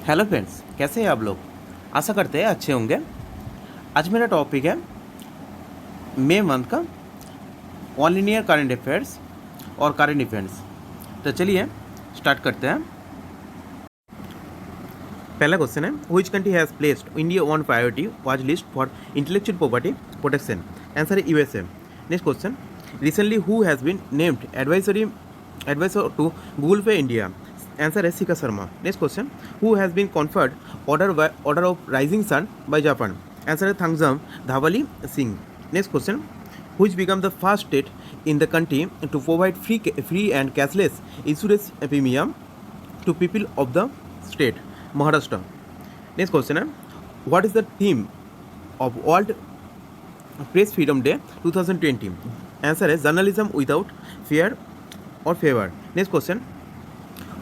Hello friends, कैसे हैं आप लोग। आशा करते हैं अच्छे होंगे। आज मेरा टॉपिक है मई मंथ का ऑल इंडिया करंट अफेयर्स और करंट इवेंट्स। तो चलिए स्टार्ट करते हैं। पहला क्वेश्चन है, which country has placed India on priority watch list for intellectual property protection. Answer है USA. Next question, recently who has been named advisor to Google Pay India. Answer है Shikha Sharma. Next question, who has been conferred order of rising sun by Japan. Answer है थंगजाम धावली Singh. Next question, which became the first state in the country to provide free and cashless insurance premium to people of the state, Maharashtra. Next question है, what is the theme of World Press Freedom Day 2020? Answer है journalism without fear or favor. Next question,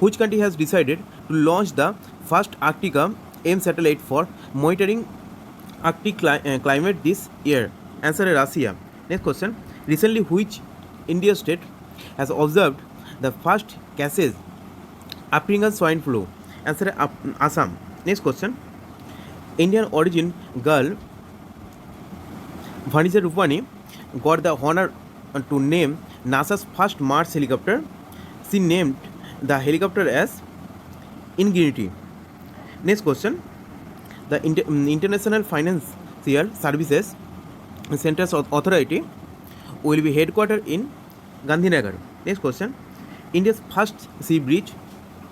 which country has decided to launch the first Arctica AIM satellite for monitoring Arctic climate this year? Answer है Russia. Next question, recently which India state has observed the first cases African swine flu? Answer है Assam. Next question, Indian origin girl Vanessa Rupani got the honor to name NASA's first Mars helicopter. She named the helicopter as Ingenuity. Next question, the International Financial Services Centers Authority will be headquartered in Gandhinagar. Next question, India's first sea bridge,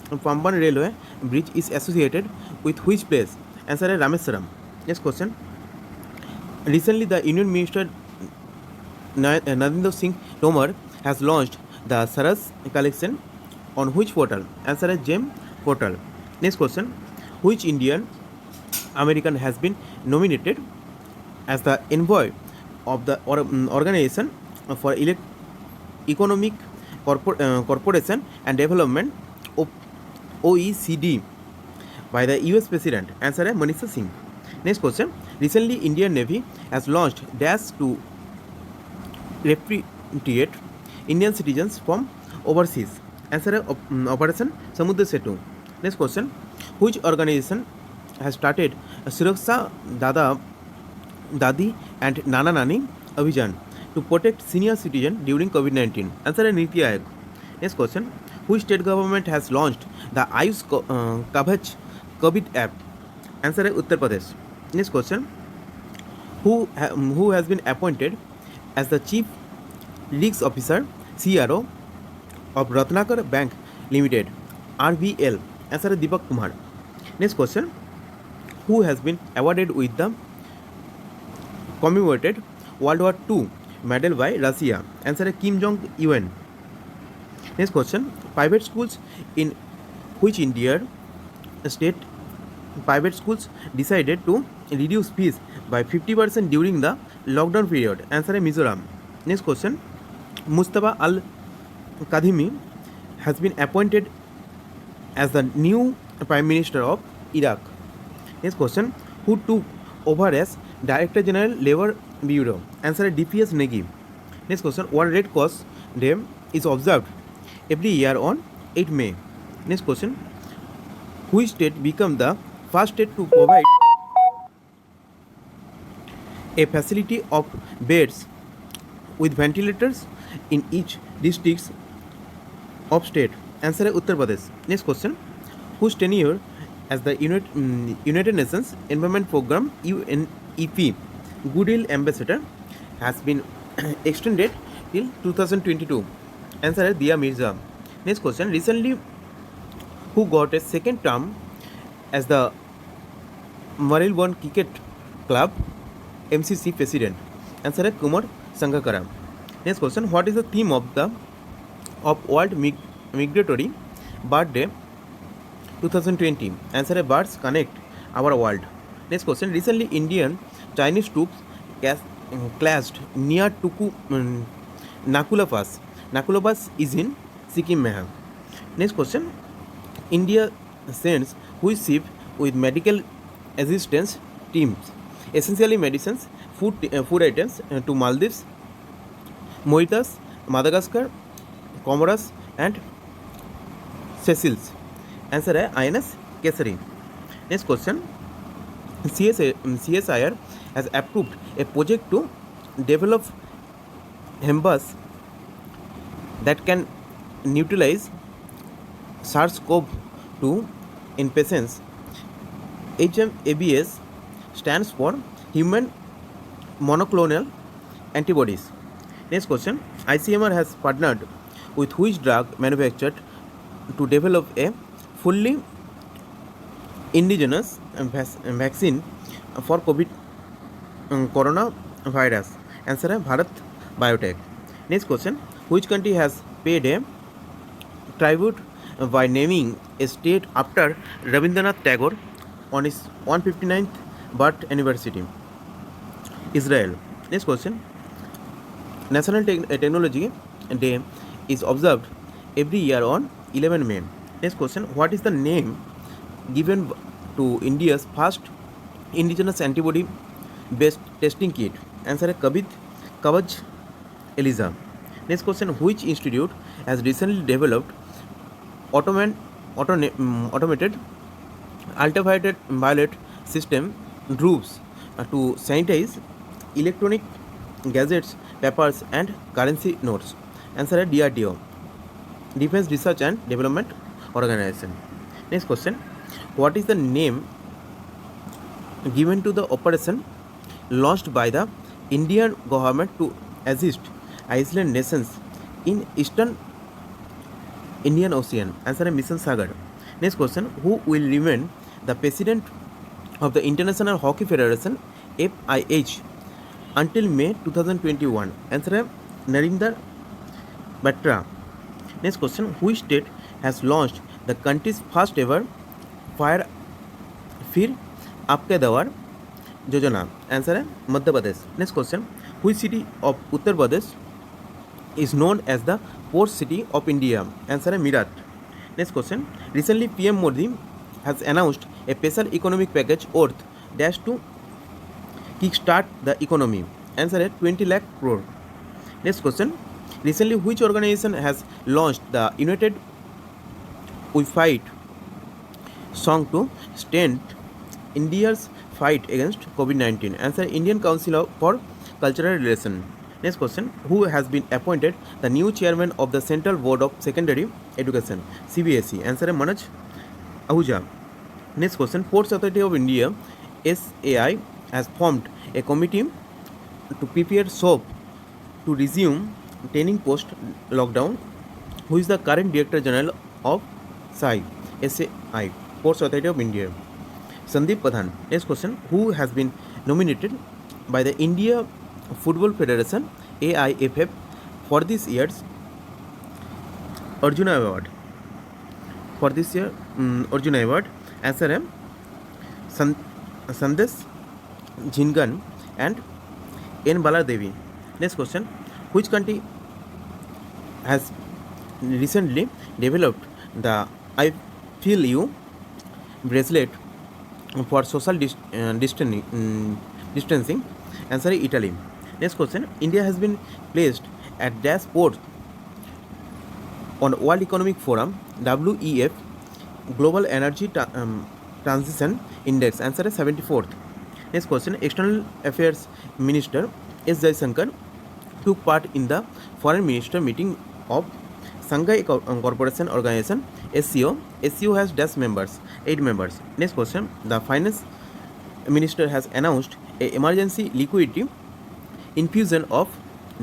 Pamban Railway Bridge, is associated with which place? Answer है Rameswaram. Next question, recently the Union Minister Narendra Singh Tomar has launched the Saras collection on which portal? Answer है GEM portal. Next question, which Indian American has been nominated as the envoy of the Organization for Economic Cooperation and Development of OECD by the US President? Answer है Manisha Singh. Next question, recently Indian Navy has launched dash to repatriate Indian citizens from overseas. Answer है Operation Samudra Setu. Next question, which organization has started Suraksha Dadi and Nana Nani Abhijan to protect senior citizens during COVID-19? Answer है Niti Aayog. Next question, which state government has launched the Ayush Kavach COVID app? Answer है Uttar Pradesh. Next question, who has been appointed as the chief risk officer CRO of Ratnakar Bank Limited RBL? Answer है Deepak Kumar. Next question, who has been awarded with the commemorated World War II medal by Russia? Answer है Kim Jong Un. Next question, private schools in which Indian state private schools decided to reduce fees by 50% during the lockdown period? Answer है Mizoram. Next question, Mustafa Al Kadhimi has been appointed as the new Prime Minister of Iraq. Next question, who took over as Director General Labor Bureau? Answer है DPS Negi. Next question, what Red Cross Day is observed every year on 8 May? Next question, which state became the first state to provide a facility of beds with ventilators in each district of state? Answer है Uttar Pradesh. Next question, whose tenure as the United Nations Environment Program UNEP Goodwill Ambassador has been extended till 2022? Answer है Dia Mirza. Next question, recently who got a second term as the Marylebone Cricket Club MCC President? Answer है Kumar Sangakkara. Next question, what is the theme of World Migratory Bird Day 2020? Answer है Birds Connect Our World. Next question, recently Indian Chinese troops clashed near Nakula Pass. Nakula Pass is in Sikkim में है. Next question, India sends which ship with medical assistance teams, essentially medicines, food items to Maldives, Mauritius, Madagascar, Comoros and Seychelles? Answer है INS Kesari. Next question. CSIR has approved a project to develop HEMBAS that can neutralize SARS-CoV-2 in patients. HMABS stands for Human Monoclonal Antibodies. Next question. ICMR has partnered with which drug manufacturer to develop a fully indigenous vaccine for coronavirus? Answer है Bharat biotech. Next question. Which country has paid a tribute by naming a state after Rabindranath Tagore on his 159th birth anniversary? Israel. Next question. National Technology Day is observed every year on 11 May. Next question. What is the name given to India's first indigenous antibody based testing kit? Answer है Kavach Eliza. Next question. Which institute has recently developed automated ultraviolet system DRUBS to sanitize electronic gadgets, papers and currency notes? Answer है DRDO, Defense Research and Development Organization. Next question. What is the name given to the operation launched by the Indian government to assist island nations in Eastern Indian Ocean? Answer है Mission Sagar. Next question. Who will remain the president of the International Hockey Federation FIH until May 2021? Answer है Narinder Batra. Next question. Which state has launched the country's first ever fire फिर आपके दवार योजना? Answer है Madhya Pradesh. Next question. Which city of Uttar Pradesh is known as the port city of India? Answer है Meerut. Next question. Recently PM Modi has announced a special economic package worth dash to kickstart the economy. Answer है 20 lakh crore. Next question. Recently which organization has launched the United We Fight song to stand India's fight against COVID-19? Answer Indian Council for Cultural Relations. Next question. Who has been appointed the new chairman of the Central Board of Secondary Education CBSE? Answer है Manoj Ahuja. Next question. Ports Authority of India SAI has formed a committee to prepare SOAP to resume training post lockdown. Who is the current Director General of SAI? Ports Authority of India. Sandeep Pradhan. Next question. Who has been nominated by the India Football Federation AIFF for this year's Arjuna Award? For this year Arjuna Award. Answer है Sandesh Jhingan and N. Baladevi. Next question. Which country has recently developed the I Feel You bracelet for social distancing? Answer is Italy. Next question. India has been placed at dashboard on World Economic Forum WEF Global Energy Transition Index. Answer is 74th. Next question. External Affairs Minister S. Jaishankar took part in the Foreign Minister meeting of Shanghai Cooperation Organization SCO. SCO has dash members, 8 members. Next question. The Finance Minister has announced a emergency liquidity infusion of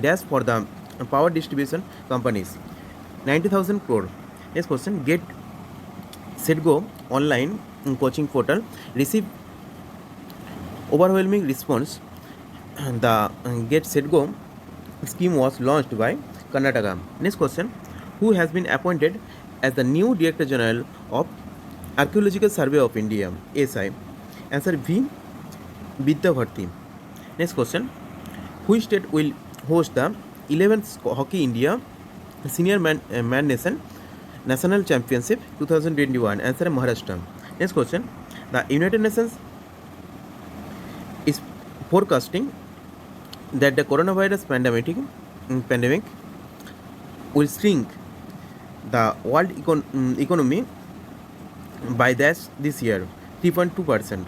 dash for the power distribution companies, 90,000 crore. Next question. Get Set Go online coaching portal received overwhelming response. The Get Set Go scheme was launched by Karnataka. Next question. Who has been appointed as the new Director General of Archaeological Survey of India ASI? Answer V. Vidyavarthi. Next question. Which state will host the 11th Hockey India Senior Man Nation National Championship 2021? Answer Maharashtra. Next question. The United Nations is forecasting that the coronavirus pandemic will shrink the world economy by this year. 3.2%.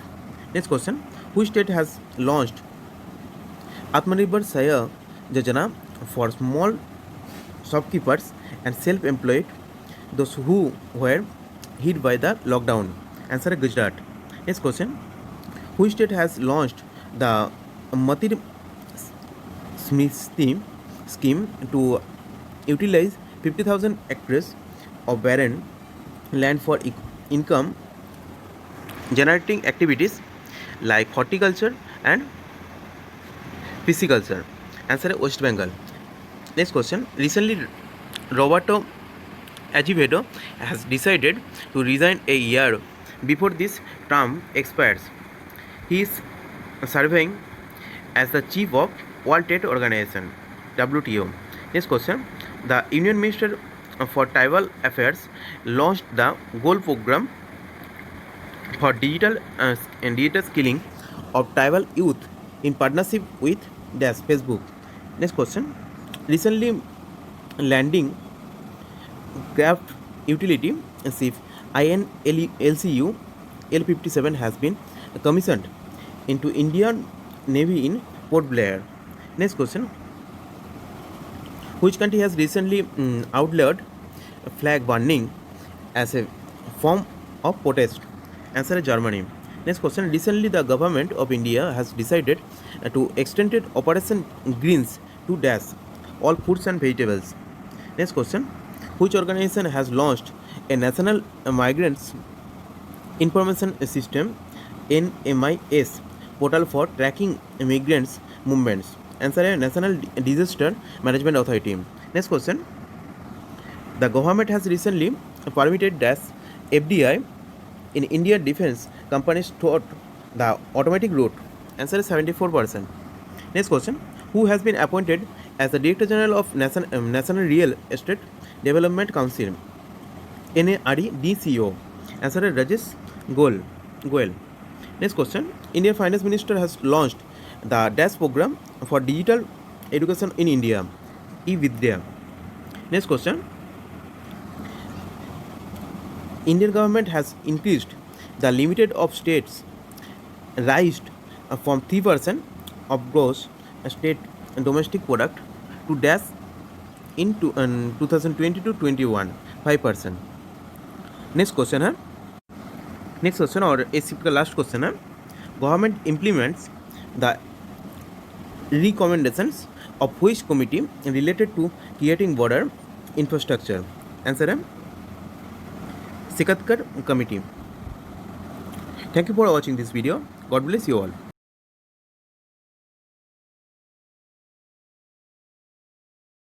Next question. Which state has launched Atmanirbhar Saya Yojana for small shopkeepers and self-employed, those who were hit by the lockdown? Answer is Gujarat. Next question. Which state has launched the Matir Smriti scheme to utilize 50,000 acres of barren land for income generating activities like horticulture and pisciculture? Answer is West Bengal. Next question. Recently, Roberto Azevedo has decided to resign a year before this term expires. He is serving as the chief of World Trade Organization (WTO). Next question. The Union Minister for Tribal Affairs launched the Goal Program for digital skilling of tribal youth in partnership with Facebook. Next question. Recently, landing craft utility ship INLCU L57 has been commissioned into Indian Navy in Port Blair. Next question. Which country has recently outlawed flag burning as a form of protest? Answer is Germany. Next question. Recently, the government of India has decided to extend Operation Greens to dash all fruits and vegetables. Next question. Which organization has launched a National Migrants Information System (NMIS) portal for tracking migrants' movements? Answer is National Disaster Management Authority. Next question. The government has recently permitted dash FDI in Indian defense companies throughout the automatic route. Answer is 74%. Next question. Who has been appointed as the Director General of National Real Estate Development Council NAREDCO? Answer is Rajesh Goel. Next question. Indian Finance Minister has launched the DAS program for digital education in India, eVidya. Next question. Indian government has increased the limit of states raised from 3% of gross state domestic product to dash in 2020-21 5%. Next question है. Next question और इस का last question है. Government implements the recommendations of which committee related to creating border infrastructure? Answer है Sikatkar committee. Thank you for watching this video. God bless you all.